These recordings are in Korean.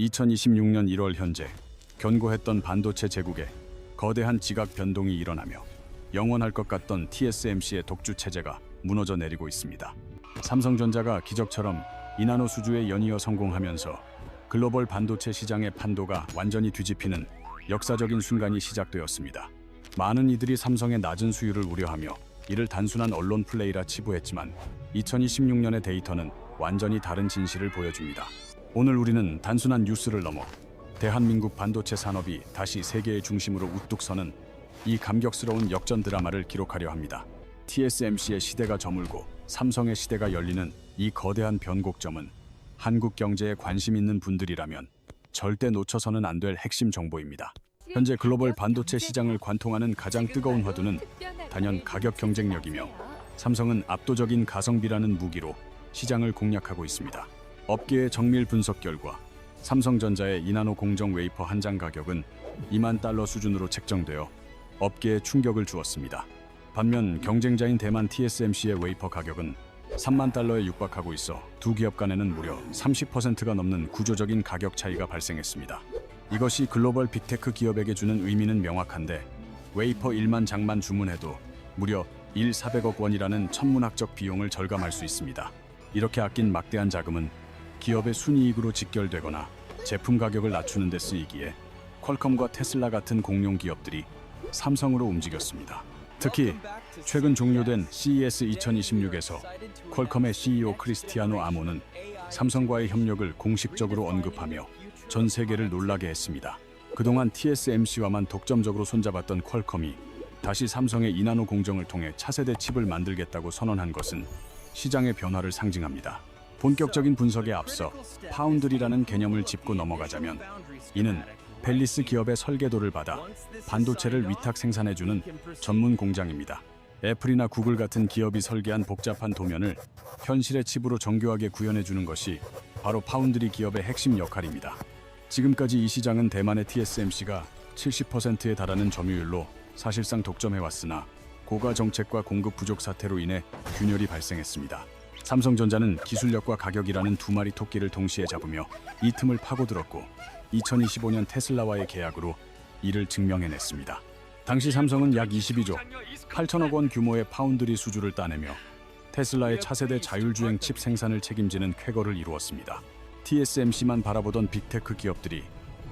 2026년 1월 현재 견고했던 반도체 제국에 거대한 지각 변동이 일어나며 영원할 것 같던 TSMC의 독주 체제가 무너져 내리고 있습니다. 삼성전자가 기적처럼 이나노 수주에 연이어 성공하면서 글로벌 반도체 시장의 판도가 완전히 뒤집히는 역사적인 순간이 시작되었습니다. 많은 이들이 삼성의 낮은 수율을 우려하며 이를 단순한 언론 플레이라 치부했지만 2026년의 데이터는 완전히 다른 진실을 보여줍니다. 오늘 우리는 단순한 뉴스를 넘어 대한민국 반도체 산업이 다시 세계의 중심으로 우뚝 서는 이 감격스러운 역전 드라마를 기록하려 합니다. TSMC의 시대가 저물고 삼성의 시대가 열리는 이 거대한 변곡점은 한국 경제에 관심 있는 분들이라면 절대 놓쳐서는 안 될 핵심 정보입니다. 현재 글로벌 반도체 시장을 관통하는 가장 뜨거운 화두는 단연 가격 경쟁력이며 삼성은 압도적인 가성비라는 무기로 시장을 공략하고 있습니다. 업계의 정밀 분석 결과 삼성전자의 이나노 공정 웨이퍼 한 장 가격은 $20,000 수준으로 책정되어 업계에 충격을 주었습니다. 반면 경쟁자인 대만 TSMC의 웨이퍼 가격은 $30,000에 육박하고 있어 두 기업 간에는 무려 30%가 넘는 구조적인 가격 차이가 발생했습니다. 이것이 글로벌 빅테크 기업에게 주는 의미는 명확한데 웨이퍼 1만 장만 주문해도 무려 400억 원이라는 천문학적 비용을 절감할 수 있습니다. 이렇게 아낀 막대한 자금은 기업의 순이익으로 직결되거나 제품 가격을 낮추는 데 쓰이기에 퀄컴과 테슬라 같은 공룡 기업들이 삼성으로 움직였습니다. 특히 최근 종료된 CES 2026에서 퀄컴의 CEO 크리스티아노 아모는 삼성과의 협력을 공식적으로 언급하며 전 세계를 놀라게 했습니다. 그동안 TSMC와만 독점적으로 손잡았던 퀄컴이 다시 삼성의 이나노 공정을 통해 차세대 칩을 만들겠다고 선언한 것은 시장의 변화를 상징합니다. 본격적인 분석에 앞서 파운드리라는 개념을 짚고 넘어가자면 이는 벨리스 기업의 설계도를 받아 반도체를 위탁 생산해주는 전문 공장입니다. 애플이나 구글 같은 기업이 설계한 복잡한 도면을 현실의 칩으로 정교하게 구현해주는 것이 바로 파운드리 기업의 핵심 역할입니다. 지금까지 이 시장은 대만의 TSMC가 70%에 달하는 점유율로 사실상 독점해왔으나 고가 정책과 공급 부족 사태로 인해 균열이 발생했습니다. 삼성전자는 기술력과 가격이라는 두 마리 토끼를 동시에 잡으며 이 틈을 파고들었고 2025년 테슬라와의 계약으로 이를 증명해냈습니다. 당시 삼성은 약 22조 8천억 원 규모의 파운드리 수주를 따내며 테슬라의 차세대 자율주행 칩 생산을 책임지는 쾌거를 이루었습니다. TSMC만 바라보던 빅테크 기업들이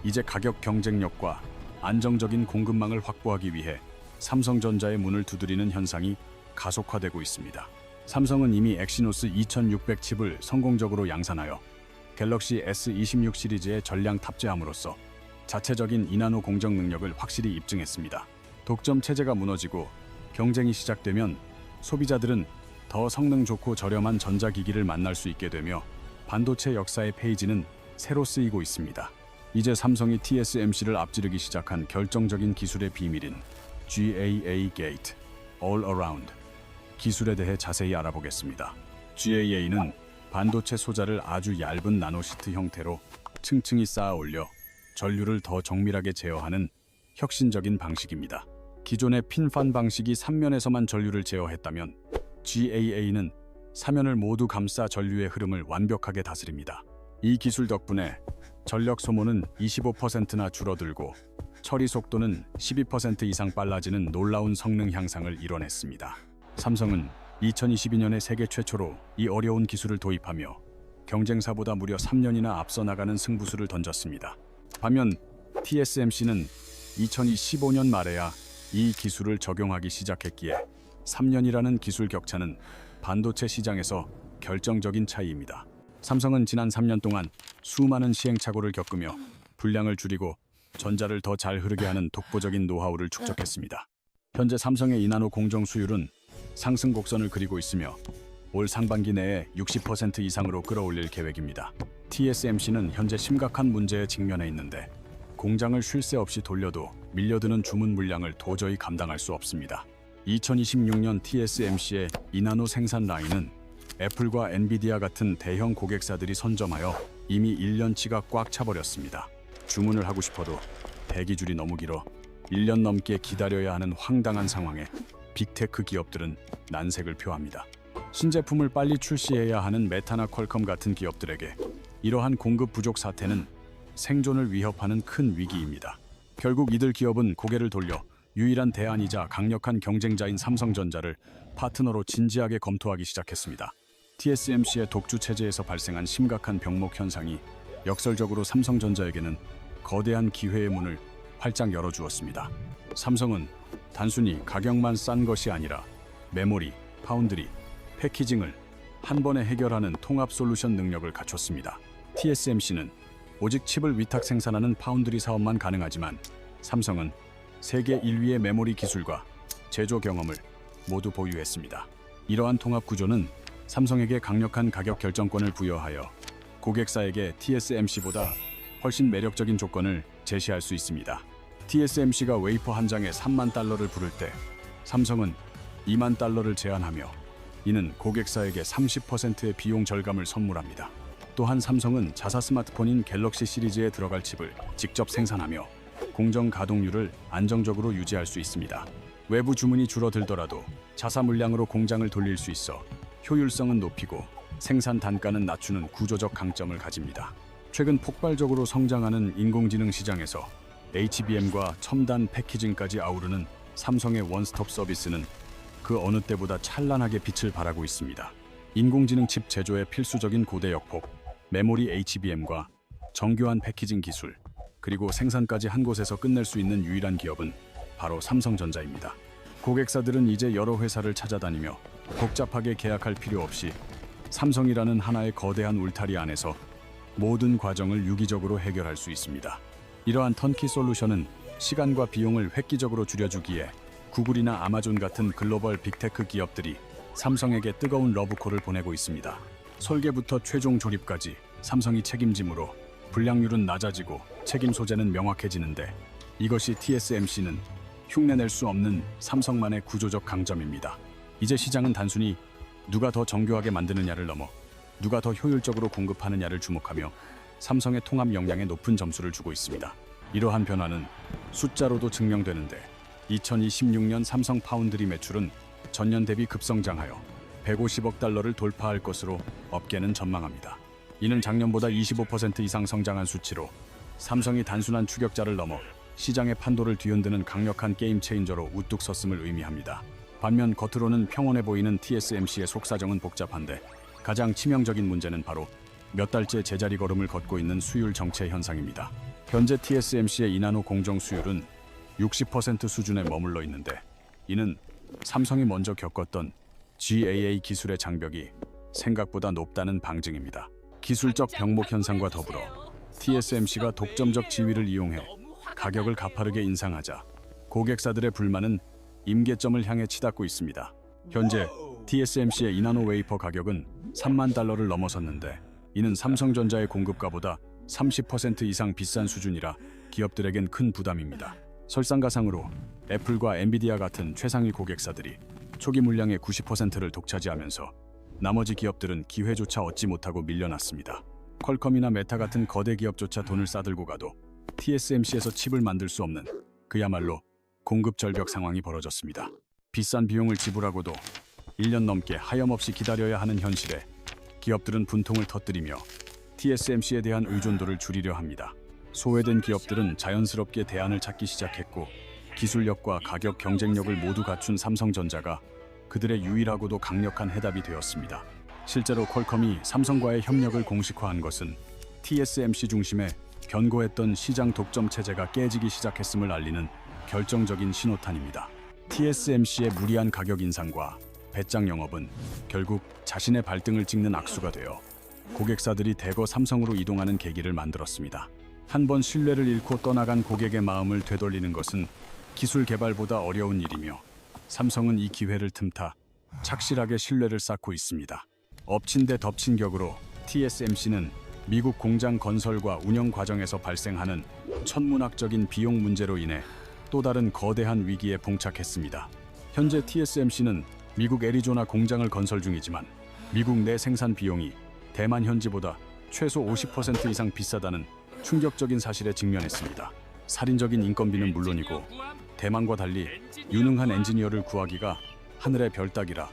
이제 가격 경쟁력과 안정적인 공급망을 확보하기 위해 삼성전자의 문을 두드리는 현상이 가속화되고 있습니다. 삼성은 이미 엑시노스 2600 칩을 성공적으로 양산하여 갤럭시 S26 시리즈에 전량 탑재함으로써 자체적인 이나노 공정 능력을 확실히 입증했습니다. 독점 체제가 무너지고 경쟁이 시작되면 소비자들은 더 성능 좋고 저렴한 전자기기를 만날 수 있게 되며 반도체 역사의 페이지는 새로 쓰이고 있습니다. 이제 삼성이 TSMC를 앞지르기 시작한 결정적인 기술의 비밀인 GAA 게이트, All Around 기술에 대해 자세히 알아보겠습니다. GAA는 반도체 소자를 아주 얇은 나노시트 형태로 층층이 쌓아 올려 전류를 더 정밀하게 제어하는 혁신적인 방식입니다. 기존의 핀판 방식이 3면에서만 전류를 제어했다면 GAA는 3면을 모두 감싸 전류의 흐름을 완벽하게 다스립니다. 이 기술 덕분에 전력 소모는 25%나 줄어들고 처리 속도는 12% 이상 빨라지는 놀라운 성능 향상을 이뤄냈습니다. 삼성은 2022년에 세계 최초로 이 어려운 기술을 도입하며 경쟁사보다 무려 3년이나 앞서 나가는 승부수를 던졌습니다. 반면 TSMC는 2015년 말에야 이 기술을 적용하기 시작했기에 3년이라는 기술 격차는 반도체 시장에서 결정적인 차이입니다. 삼성은 지난 3년 동안 수많은 시행착오를 겪으며 분량을 줄이고 전자를 더 잘 흐르게 하는 독보적인 노하우를 축적했습니다. 현재 삼성의 이나노 공정 수율은 상승 곡선을 그리고 있으며 올 상반기 내에 60% 이상으로 끌어올릴 계획입니다. TSMC는 현재 심각한 문제에 직면해 있는데 공장을 쉴 새 없이 돌려도 밀려드는 주문 물량을 도저히 감당할 수 없습니다. 2026년 TSMC의 이나노 생산 라인은 애플과 엔비디아 같은 대형 고객사들이 선점하여 이미 1년치가 꽉 차버렸습니다. 주문을 하고 싶어도 대기줄이 너무 길어 1년 넘게 기다려야 하는 황당한 상황에 빅테크 기업들은 난색을 표합니다. 신제품을 빨리 출시해야 하는 메타나 퀄컴 같은 기업들에게 이러한 공급 부족 사태는 생존을 위협하는 큰 위기입니다. 결국 이들 기업은 고개를 돌려 유일한 대안이자 강력한 경쟁자인 삼성전자를 파트너로 진지하게 검토하기 시작했습니다. TSMC의 독주 체제에서 발생한 심각한 병목 현상이 역설적으로 삼성전자에게는 거대한 기회의 문을 활짝 열어주었습니다. 삼성은 단순히 가격만 싼 것이 아니라 메모리, 파운드리, 패키징을 한 번에 해결하는 통합 솔루션 능력을 갖췄습니다. TSMC는 오직 칩을 위탁 생산하는 파운드리 사업만 가능하지만 삼성은 세계 1위의 메모리 기술과 제조 경험을 모두 보유했습니다. 이러한 통합 구조는 삼성에게 강력한 가격 결정권을 부여하여 고객사에게 TSMC보다 훨씬 매력적인 조건을 제시할 수 있습니다. TSMC가 웨이퍼 한 장에 3만 달러를 부를 때 삼성은 2만 달러를 제한하며 이는 고객사에게 30%의 비용 절감을 선물합니다. 또한 삼성은 자사 스마트폰인 갤럭시 시리즈에 들어갈 칩을 직접 생산하며 공정 가동률을 안정적으로 유지할 수 있습니다. 외부 주문이 줄어들더라도 자사 물량으로 공장을 돌릴 수 있어 효율성은 높이고 생산 단가는 낮추는 구조적 강점을 가집니다. 최근 폭발적으로 성장하는 인공지능 시장에서 HBM과 첨단 패키징까지 아우르는 삼성의 원스톱 서비스는 그 어느 때보다 찬란하게 빛을 발하고 있습니다. 인공지능 칩 제조에 필수적인 고대 역폭, 메모리 HBM과 정교한 패키징 기술, 그리고 생산까지 한 곳에서 끝낼 수 있는 유일한 기업은 바로 삼성전자입니다. 고객사들은 이제 여러 회사를 찾아다니며 복잡하게 계약할 필요 없이 삼성이라는 하나의 거대한 울타리 안에서 모든 과정을 유기적으로 해결할 수 있습니다. 이러한 턴키 솔루션은 시간과 비용을 획기적으로 줄여주기에 구글이나 아마존 같은 글로벌 빅테크 기업들이 삼성에게 뜨거운 러브콜을 보내고 있습니다. 설계부터 최종 조립까지 삼성이 책임지므로 불량률은 낮아지고 책임 소재는 명확해지는데 이것이 TSMC는 흉내낼 수 없는 삼성만의 구조적 강점입니다. 이제 시장은 단순히 누가 더 정교하게 만드느냐를 넘어 누가 더 효율적으로 공급하느냐를 주목하며 삼성의 통합 역량에 높은 점수를 주고 있습니다. 이러한 변화는 숫자로도 증명되는데 2026년 삼성 파운드리 매출은 전년 대비 급성장하여 150억 달러를 돌파할 것으로 업계는 전망합니다. 이는 작년보다 25% 이상 성장한 수치로 삼성이 단순한 추격자를 넘어 시장의 판도를 뒤흔드는 강력한 게임 체인저로 우뚝 섰음을 의미합니다. 반면 겉으로는 평온해 보이는 TSMC의 속사정은 복잡한데 가장 치명적인 문제는 바로 몇 달째 제자리 걸음을 걷고 있는 수율 정체 현상입니다. 현재 TSMC의 2나노 공정 수율은 60% 수준에 머물러 있는데 이는 삼성이 먼저 겪었던 GAA 기술의 장벽이 생각보다 높다는 방증입니다. 기술적 병목 현상과 더불어 TSMC가 독점적 지위를 이용해 가격을 가파르게 인상하자 고객사들의 불만은 임계점을 향해 치닫고 있습니다. 현재 TSMC의 2나노 웨이퍼 가격은 3만 달러를 넘어섰는데 이는 삼성전자의 공급가보다 30% 이상 비싼 수준이라 기업들에겐 큰 부담입니다. 설상가상으로 애플과 엔비디아 같은 최상위 고객사들이 초기 물량의 90%를 독차지하면서 나머지 기업들은 기회조차 얻지 못하고 밀려났습니다. 퀄컴이나 메타 같은 거대 기업조차 돈을 싸들고 가도 TSMC에서 칩을 만들 수 없는 그야말로 공급 절벽 상황이 벌어졌습니다. 비싼 비용을 지불하고도 1년 넘게 하염없이 기다려야 하는 현실에 기업들은 분통을 터뜨리며 TSMC에 대한 의존도를 줄이려 합니다. 소외된 기업들은 자연스럽게 대안을 찾기 시작했고 기술력과 가격 경쟁력을 모두 갖춘 삼성전자가 그들의 유일하고도 강력한 해답이 되었습니다. 실제로 퀄컴이 삼성과의 협력을 공식화한 것은 TSMC 중심의 견고했던 시장 독점 체제가 깨지기 시작했음을 알리는 결정적인 신호탄입니다. TSMC의 무리한 가격 인상과 배짱 영업은 결국 자신의 발등을 찍는 악수가 되어 고객사들이 대거 삼성으로 이동하는 계기를 만들었습니다. 한 번 신뢰를 잃고 떠나간 고객의 마음을 되돌리는 것은 기술 개발보다 어려운 일이며 삼성은 이 기회를 틈타 착실하게 신뢰를 쌓고 있습니다. 엎친 데 덮친 격으로 TSMC는 미국 공장 건설과 운영 과정에서 발생하는 천문학적인 비용 문제로 인해 또 다른 거대한 위기에 봉착했습니다. 현재 TSMC는 미국 애리조나 공장을 건설 중이지만 미국 내 생산 비용이 대만 현지보다 최소 50% 이상 비싸다는 충격적인 사실에 직면했습니다. 살인적인 인건비는 물론이고 대만과 달리 유능한 엔지니어를 구하기가 하늘의 별 따기라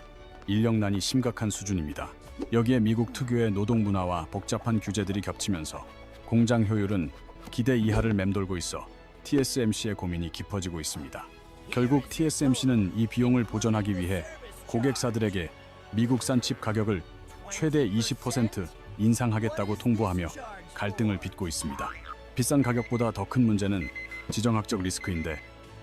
인력난이 심각한 수준입니다. 여기에 미국 특유의 노동 문화와 복잡한 규제들이 겹치면서 공장 효율은 기대 이하를 맴돌고 있어 TSMC의 고민이 깊어지고 있습니다. 결국 TSMC는 이 비용을 보전하기 위해 고객사들에게 미국산 칩 가격을 최대 20% 인상하겠다고 통보하며 갈등을 빚고 있습니다. 비싼 가격보다 더 큰 문제는 지정학적 리스크인데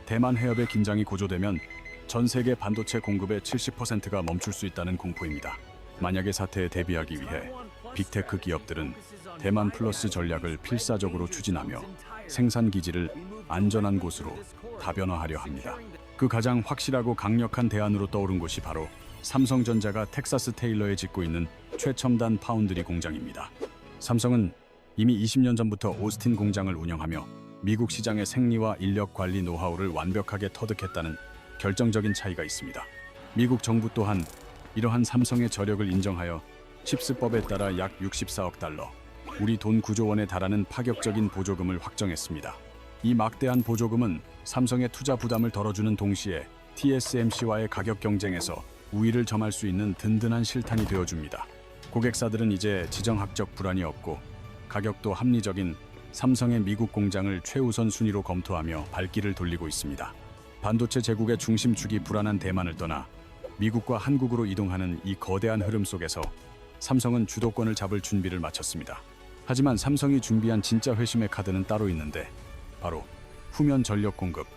대만 해협의 긴장이 고조되면 전 세계 반도체 공급의 70%가 멈출 수 있다는 공포입니다. 만약의 사태에 대비하기 위해 빅테크 기업들은 대만 플러스 전략을 필사적으로 추진하며 생산 기지를 안전한 곳으로 다변화하려 합니다. 그 가장 확실하고 강력한 대안으로 떠오른 곳이 바로 삼성전자가 텍사스 테일러에 짓고 있는 최첨단 파운드리 공장입니다. 삼성은 이미 20년 전부터 오스틴 공장을 운영하며 미국 시장의 생리와 인력 관리 노하우를 완벽하게 터득했다는 결정적인 차이가 있습니다. 미국 정부 또한 이러한 삼성의 저력을 인정하여 칩스법에 따라 약 64억 달러, 우리 돈 9조 원에 달하는 파격적인 보조금을 확정했습니다. 이 막대한 보조금은 삼성의 투자 부담을 덜어주는 동시에 TSMC와의 가격 경쟁에서 우위를 점할 수 있는 든든한 실탄이 되어줍니다. 고객사들은 이제 지정학적 불안이 없고 가격도 합리적인 삼성의 미국 공장을 최우선 순위로 검토하며 발길을 돌리고 있습니다. 반도체 제국의 중심축이 불안한 대만을 떠나 미국과 한국으로 이동하는 이 거대한 흐름 속에서 삼성은 주도권을 잡을 준비를 마쳤습니다. 하지만 삼성이 준비한 진짜 회심의 카드는 따로 있는데 바로 후면 전력 공급,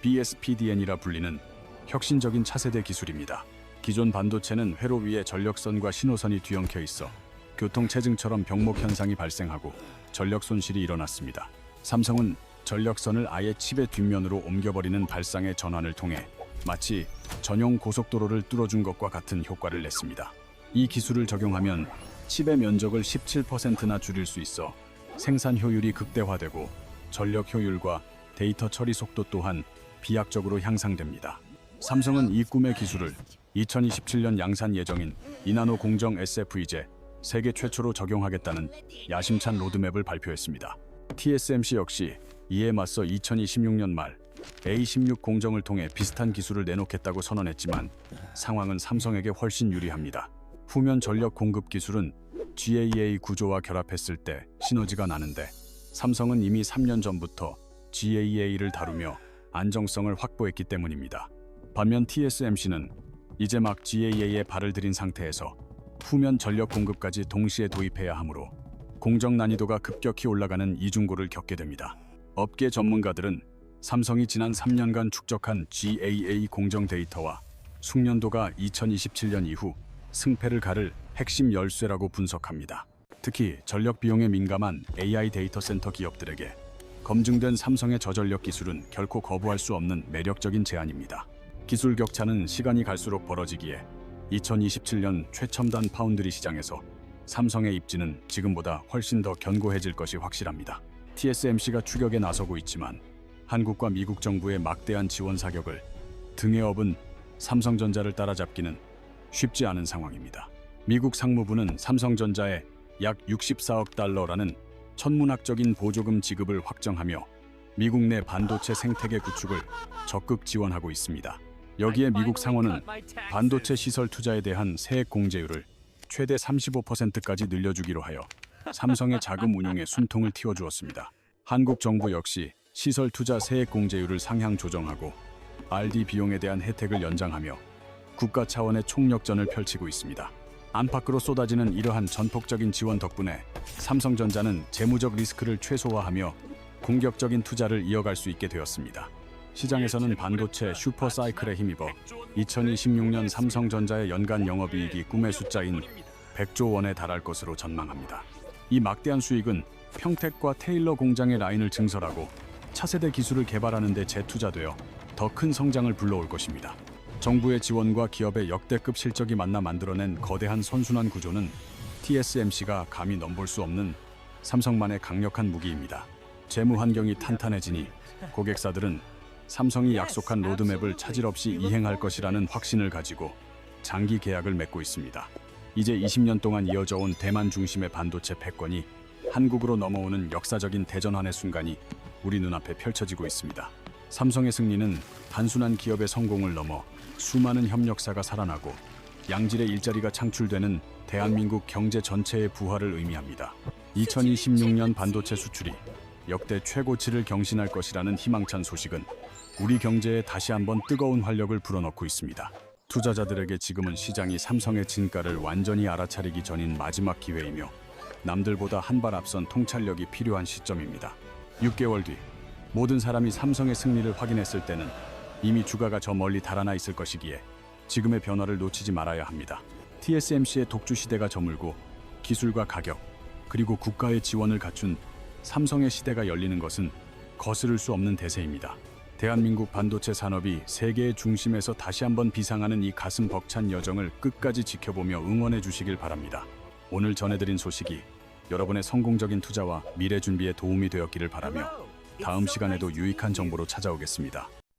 BSPDN이라 불리는 혁신적인 차세대 기술입니다. 기존 반도체는 회로 위에 전력선과 신호선이 뒤엉켜 있어 교통체증처럼 병목 현상이 발생하고 전력 손실이 일어났습니다. 삼성은 전력선을 아예 칩의 뒷면으로 옮겨버리는 발상의 전환을 통해 마치 전용 고속도로를 뚫어준 것과 같은 효과를 냈습니다. 이 기술을 적용하면 칩의 면적을 17%나 줄일 수 있어 생산 효율이 극대화되고 전력 효율과 데이터 처리 속도 또한 비약적으로 향상됩니다. 삼성은 이 꿈의 기술을 2027년 양산 예정인 이나노 공정 SF이제 세계 최초로 적용하겠다는 야심찬 로드맵을 발표했습니다. TSMC 역시 이에 맞서 2026년 말 A16 공정을 통해 비슷한 기술을 내놓겠다고 선언했지만 상황은 삼성에게 훨씬 유리합니다. 후면 전력 공급 기술은 GAA 구조와 결합했을 때 시너지가 나는데 삼성은 이미 3년 전부터 GAA를 다루며 안정성을 확보했기 때문입니다. 반면 TSMC는 이제 막 GAA에 발을 들인 상태에서 후면 전력 공급까지 동시에 도입해야 하므로 공정 난이도가 급격히 올라가는 이중고를 겪게 됩니다. 업계 전문가들은 삼성이 지난 3년간 축적한 GAA 공정 데이터와 숙련도가 2027년 이후 승패를 가를 핵심 열쇠라고 분석합니다. 특히 전력 비용에 민감한 AI 데이터 센터 기업들에게 검증된 삼성의 저전력 기술은 결코 거부할 수 없는 매력적인 제안입니다. 기술 격차는 시간이 갈수록 벌어지기에 2027년 최첨단 파운드리 시장에서 삼성의 입지는 지금보다 훨씬 더 견고해질 것이 확실합니다. TSMC가 추격에 나서고 있지만 한국과 미국 정부의 막대한 지원 사격을 등에 업은 삼성전자를 따라잡기는 쉽지 않은 상황입니다. 미국 상무부는 삼성전자에 약 64억 달러라는 천문학적인 보조금 지급을 확정하며 미국 내 반도체 생태계 구축을 적극 지원하고 있습니다. 여기에 미국 상원은 반도체 시설 투자에 대한 세액 공제율을 최대 35%까지 늘려주기로 하여 삼성의 자금 운용에 숨통을 틔워주었습니다. 한국 정부 역시 시설 투자 세액 공제율을 상향 조정하고 R&D 비용에 대한 혜택을 연장하며 국가 차원의 총력전을 펼치고 있습니다. 안팎으로 쏟아지는 이러한 전폭적인 지원 덕분에 삼성전자는 재무적 리스크를 최소화하며 공격적인 투자를 이어갈 수 있게 되었습니다. 시장에서는 반도체 슈퍼사이클에 힘입어 2026년 삼성전자의 연간 영업이익이 꿈의 숫자인 100조 원에 달할 것으로 전망합니다. 이 막대한 수익은 평택과 테일러 공장의 라인을 증설하고 차세대 기술을 개발하는 데 재투자되어 더 큰 성장을 불러올 것입니다. 정부의 지원과 기업의 역대급 실적이 만나 만들어낸 거대한 선순환 구조는 TSMC가 감히 넘볼 수 없는 삼성만의 강력한 무기입니다. 재무 환경이 탄탄해지니 고객사들은 삼성이 약속한 로드맵을 차질 없이 이행할 것이라는 확신을 가지고 장기 계약을 맺고 있습니다. 이제 20년 동안 이어져 온 대만 중심의 반도체 패권이 한국으로 넘어오는 역사적인 대전환의 순간이 우리 눈앞에 펼쳐지고 있습니다. 삼성의 승리는 단순한 기업의 성공을 넘어 수많은 협력사가 살아나고 양질의 일자리가 창출되는 대한민국 경제 전체의 부활을 의미합니다. 2026년 반도체 수출이 역대 최고치를 경신할 것이라는 희망찬 소식은 우리 경제에 다시 한번 뜨거운 활력을 불어넣고 있습니다. 투자자들에게 지금은 시장이 삼성의 진가를 완전히 알아차리기 전인 마지막 기회이며 남들보다 한 발 앞선 통찰력이 필요한 시점입니다. 6개월 뒤 모든 사람이 삼성의 승리를 확인했을 때는 이미 주가가 저 멀리 달아나 있을 것이기에 지금의 변화를 놓치지 말아야 합니다. TSMC의 독주 시대가 저물고 기술과 가격 그리고 국가의 지원을 갖춘 삼성의 시대가 열리는 것은 거스를 수 없는 대세입니다. 대한민국 반도체 산업이 세계의 중심에서 다시 한번 비상하는 이 가슴 벅찬 여정을 끝까지 지켜보며 응원해 주시길 바랍니다. 오늘 전해드린 소식이 여러분의 성공적인 투자와 미래 준비에 도움이 되었기를 바라며 다음 시간에도 유익한 정보로 찾아오겠습니다.